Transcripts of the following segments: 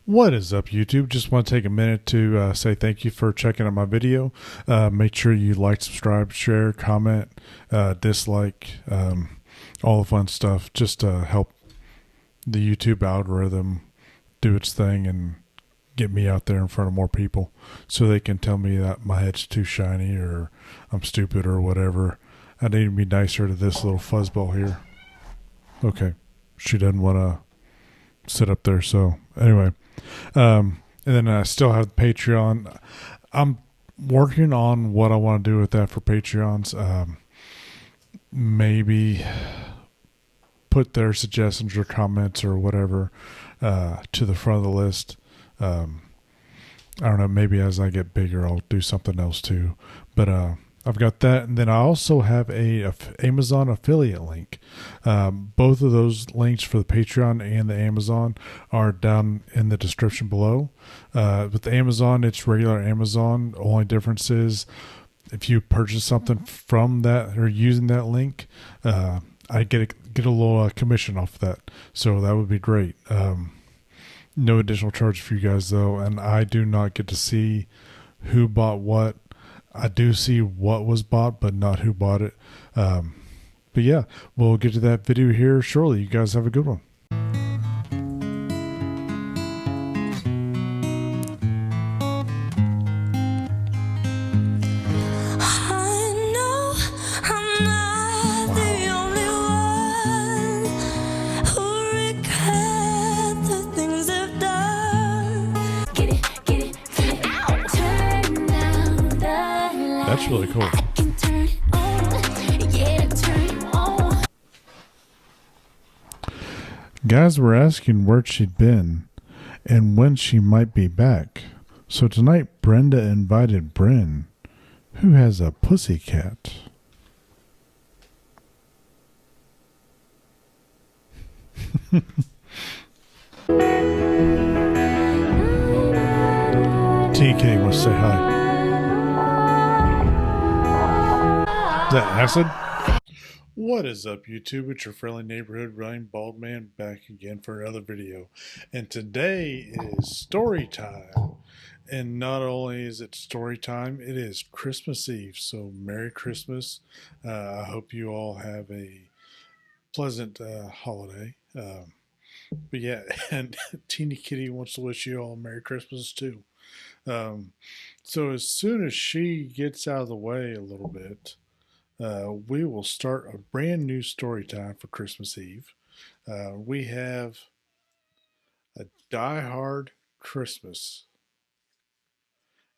What is up, YouTube? Just want to take a minute to say thank you for checking out my video. Make sure you like, subscribe, share, comment, dislike, all the fun stuff, just to help the YouTube algorithm do its thing and get me out there in front of more people so they can tell me that my head's too shiny or I'm stupid or whatever. I need to be nicer to this little fuzzball here. Okay, she doesn't want to sit up there, so anyway. And then I still have Patreon. I'm working on what I want to do with that for Patreons. Maybe put their suggestions or comments or whatever to the front of the list. I don't know. Maybe as I get bigger, I'll do something else too. But I've got that, and then I also have a Amazon affiliate link. Both of those links for the Patreon and the Amazon are down in the description below. With the Amazon, it's regular Amazon. The only difference is if you purchase something from that or using that link, I get a little commission off of that. So that would be great. No additional charge for you guys though, and I do not get to see who bought what. I do see what was bought, but not who bought it. But yeah, we'll get to that video here shortly. You guys have a good one. That's really cool. Guys were asking where she'd been and when she might be back. So tonight Brenda invited Bryn, who has a pussy cat. TK wants to say hi. Is that acid? What is up, YouTube? It's your friendly neighborhood Runningbaldman back again for another video. And today is story time. And not only is it story time, it is Christmas Eve. So Merry Christmas. I hope you all have a pleasant holiday. But yeah, and Teeny Kitty wants to wish you all Merry Christmas too. So as soon as she gets out of the way a little bit, we will start a brand new story time for Christmas Eve. We have a Die Hard Christmas.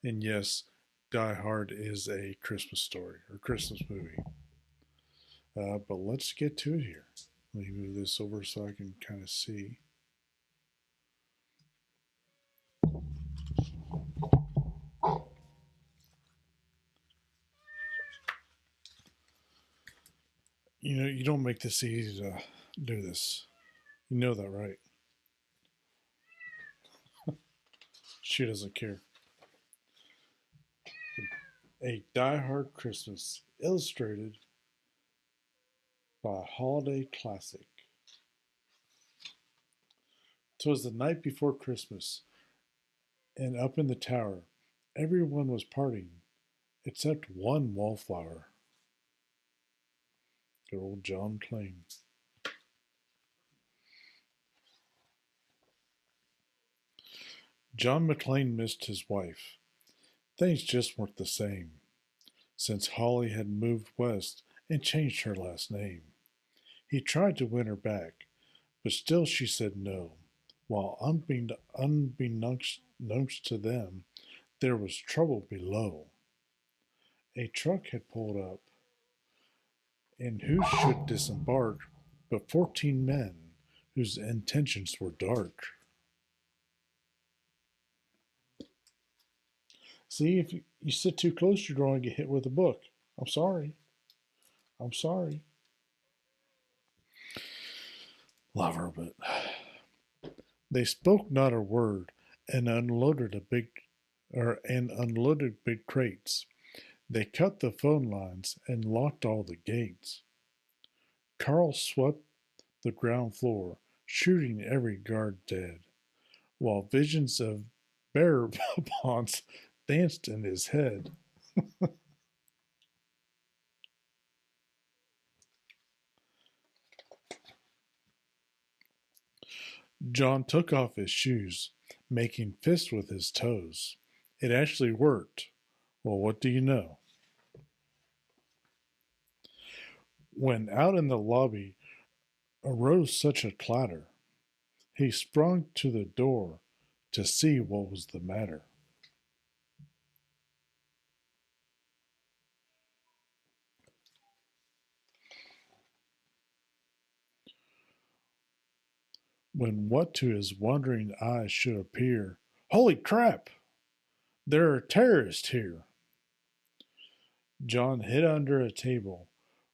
And yes, Die Hard is a Christmas story or Christmas movie. But let's get to it here. Let me move this over so I can kind of see. You know, you don't make this easy to do this. You know that, right? She doesn't care. A Die Hard Christmas, illustrated by a holiday classic. 'Twas the night before Christmas, and up in the tower, everyone was partying, except one wallflower. Good old John McClane. John McClane missed his wife. Things just weren't the same, since Holly had moved west and changed her last name. He tried to win her back, but still she said no, while unbeknownst to them, there was trouble below. A truck had pulled up, and who should disembark but 14 men whose intentions were dark. See, if you sit too close, you're going to get hit with a book. I'm sorry. I'm sorry. Love her, but they spoke not a word and unloaded big crates. They cut the phone lines and locked all the gates. Carl swept the ground floor, shooting every guard dead, while visions of bear ponds danced in his head. John took off his shoes, making fists with his toes. It actually worked. Well, what do you know? When out in the lobby arose such a clatter, he sprung to the door to see what was the matter. When what to his wondering eyes should appear, holy crap! There are terrorists here! John hid under a table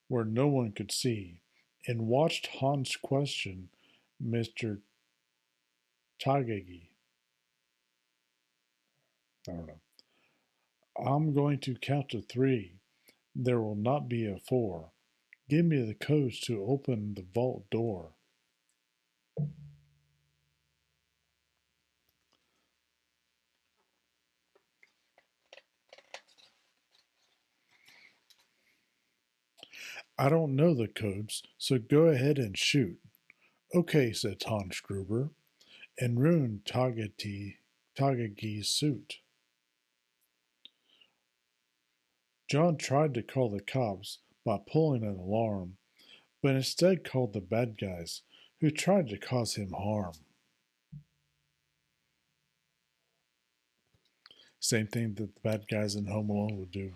where no one could see and watched Hans question Mr. Tagagi. I don't know. I'm going to count to three. There will not be a four. Give me the codes to open the vault door. I don't know the codes, so go ahead and shoot. Okay, said Hans Gruber, and ruined Tagagi's suit. John tried to call the cops by pulling an alarm, but instead called the bad guys who tried to cause him harm. Same thing that the bad guys in Home Alone would do.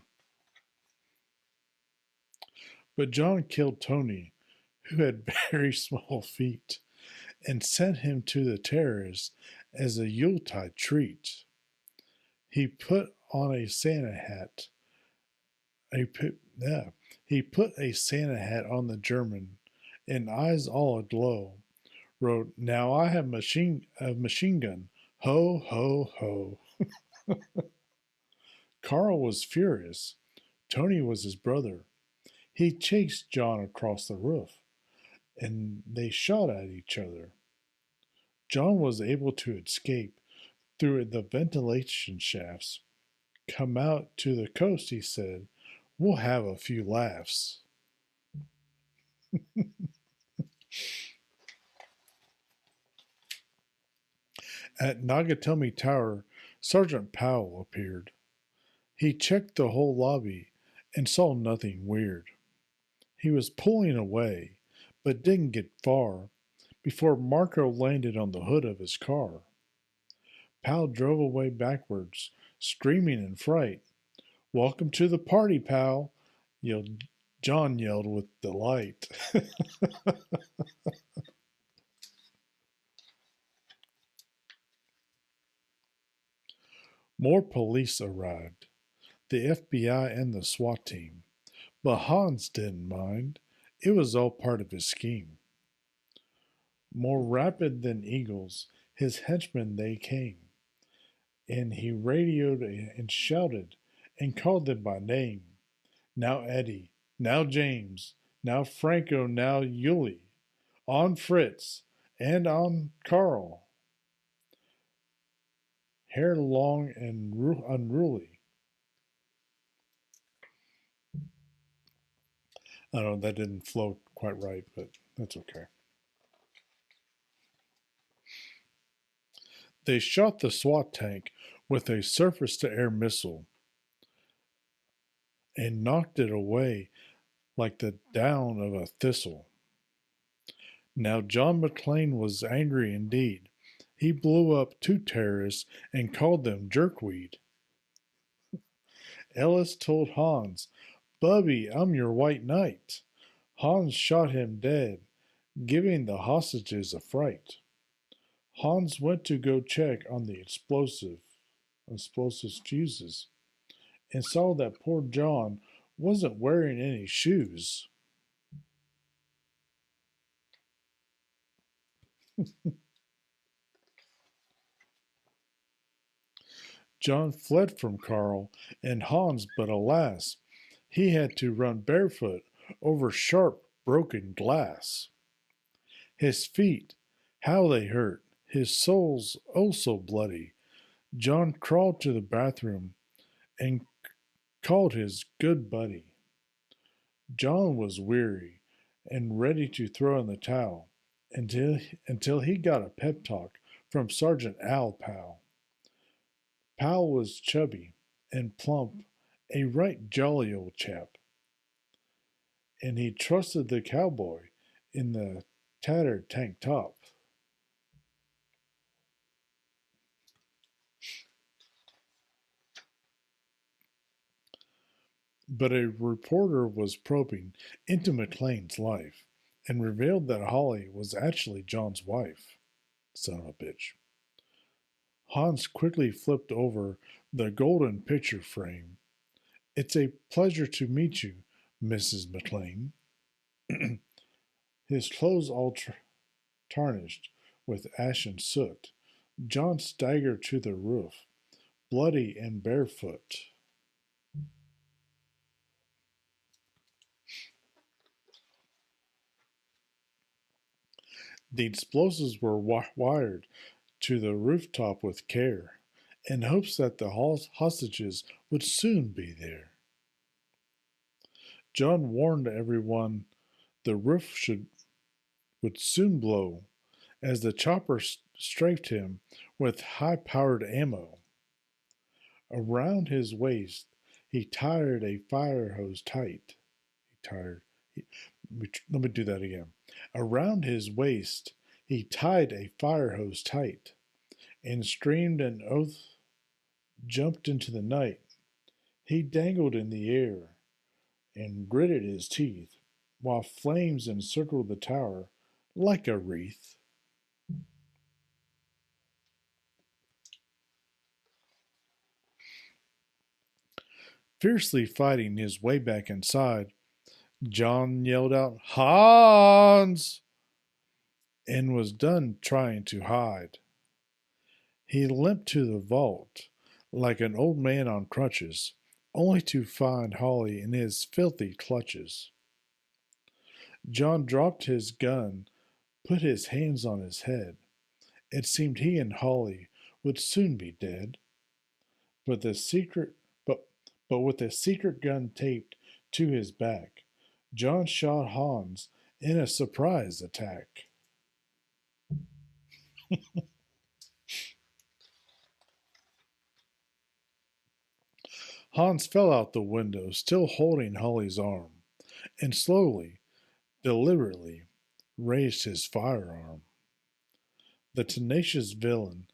But John killed Tony, who had very small feet, and sent him to the terrorists as a Yuletide treat. He put on a Santa hat. He put a Santa hat on the German, and eyes all aglow, wrote, "Now I have a machine gun. Ho, ho, ho." Carl was furious. Tony was his brother. He chased John across the roof, and they shot at each other. John was able to escape through the ventilation shafts. Come out to the coast, he said. We'll have a few laughs. At Nagatomi Tower, Sergeant Powell appeared. He checked the whole lobby and saw nothing weird. He was pulling away, but didn't get far before Marco landed on the hood of his car. Powell drove away backwards, screaming in fright. "Welcome to the party, Powell!" John yelled with delight. More police arrived, the FBI and the SWAT team. But Hans didn't mind. It was all part of his scheme. More rapid than eagles, his henchmen they came, and he radioed and shouted and called them by name. Now Eddie, now James, now Franco, now Yuli, on Fritz, and on Carl. Hair long and unruly. I don't know, that didn't flow quite right, but that's okay. They shot the SWAT tank with a surface to air missile and knocked it away like the down of a thistle. Now John McClane was angry indeed. He blew up two terrorists and called them jerkweed. Ellis told Hans, "Bubby, I'm your white knight." Hans shot him dead, giving the hostages a fright. Hans went to go check on the explosive fuses, and saw that poor John wasn't wearing any shoes. John fled from Carl and Hans, but alas, he had to run barefoot over sharp, broken glass. His feet, how they hurt! His soul's oh so bloody. John crawled to the bathroom and called his good buddy. John was weary and ready to throw in the towel until he got a pep talk from Sergeant Al Powell. Powell was chubby and plump, a right jolly old chap, and he trusted the cowboy in the tattered tank top. But a reporter was probing into McLean's life and revealed that Holly was actually John's wife. Son of a bitch. Hans quickly flipped over the golden picture frame. It's a pleasure to meet you, Mrs. McLean. His clothes all tarnished with ashen soot. John staggered to the roof, bloody and barefoot. The explosives were wired to the rooftop with care, in hopes that the hostages would soon be there. John warned everyone the roof would soon blow as the chopper strafed him with high-powered ammo. Around his waist, he tied a fire hose tight. He tied. Let me do that again. Around his waist, he tied a fire hose tight, and screamed an oath, jumped into the night. He dangled in the air and gritted his teeth, while flames encircled the tower like a wreath. Fiercely fighting his way back inside, John yelled out, Hans! And was done trying to hide. He limped to the vault like an old man on crutches, only to find Holly in his filthy clutches. John dropped his gun, put his hands on his head. It seemed he and Holly would soon be dead. But the secret but but with the secret gun taped to his back, John shot Hans in a surprise attack. Hans fell out the window, still holding Holly's arm, and slowly, deliberately, raised his firearm. The tenacious villain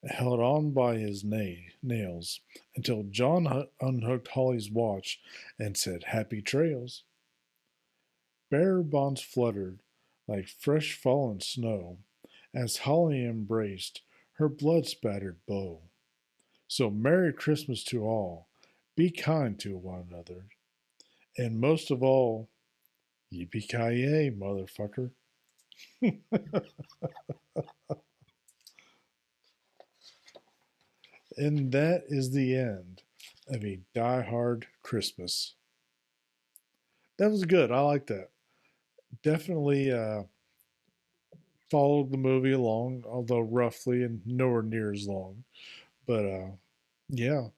held on by his nails until John unhooked Holly's watch and said, Happy trails. Bearer bonds fluttered like fresh fallen snow as Holly embraced her blood spattered bow. So, Merry Christmas to all. Be kind to one another. And most of all, yippee ki yay, motherfucker. And that is the end of A Die Hard Christmas. That was good. I like that. Definitely followed the movie along, although roughly and nowhere near as long. But yeah,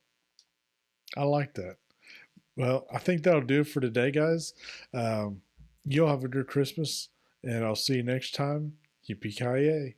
I like that. Well, I think that'll do it for today, guys. Um, y'all have a good Christmas, and I'll see you next time. Yippee ki yay!